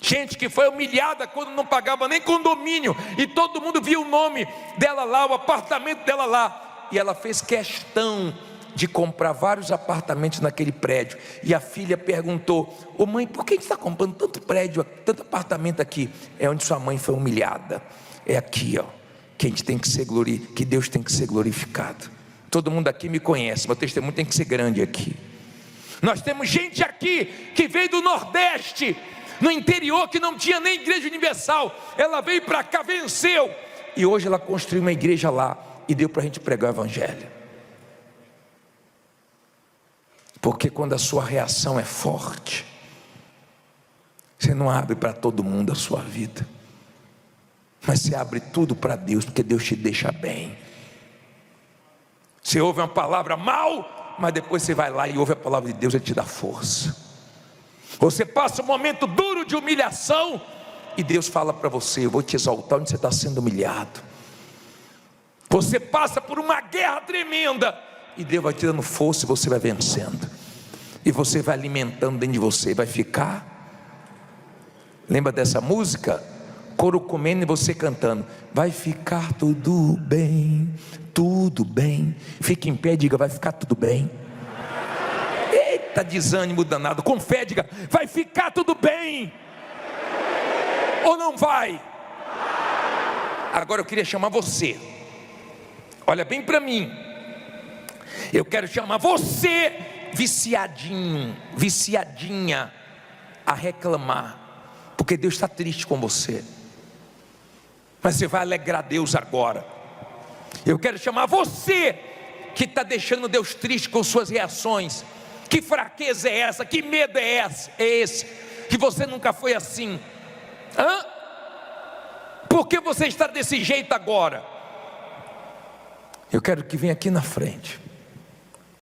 Gente que foi humilhada quando não pagava nem condomínio, e todo mundo via o nome dela lá, o apartamento dela lá, e ela fez questão de comprar vários apartamentos naquele prédio. E a filha perguntou, ô mãe, por que você está comprando tanto prédio, tanto apartamento aqui? É onde sua mãe foi humilhada, é aqui, ó, que a gente tem que ser que Deus tem que ser glorificado. Todo mundo aqui me conhece, meu testemunho tem que ser grande aqui. Nós temos gente aqui que veio do Nordeste, no interior, que não tinha nem igreja universal. Ela veio para cá, venceu, e hoje ela construiu uma igreja lá, e deu para a gente pregar o evangelho. Porque quando a sua reação é forte, você não abre para todo mundo a sua vida, mas você abre tudo para Deus, porque Deus te deixa bem. Você ouve uma palavra mal, mas depois você vai lá e ouve a palavra de Deus, Ele te dá força. Você passa um momento duro de humilhação, e Deus fala para você: eu vou te exaltar onde você está sendo humilhado. Você passa por uma guerra tremenda, e Deus vai te dando força, e você vai vencendo, e você vai alimentando dentro de você, vai ficar. Lembra dessa música? Coro comendo e você cantando: vai ficar tudo bem, tudo bem. Fique em pé e diga: vai ficar tudo bem. Eita, desânimo danado. Com fé diga: vai ficar tudo bem. Ou não vai? Agora eu queria chamar você, olha bem para mim. Eu quero chamar você, viciadinho, viciadinha, a reclamar, porque Deus está triste com você, mas você vai alegrar Deus agora. Eu quero chamar você que está deixando Deus triste com suas reações. Que fraqueza é essa? Que medo é esse? Que você nunca foi assim. Por que você está desse jeito agora? Eu quero que venha aqui na frente.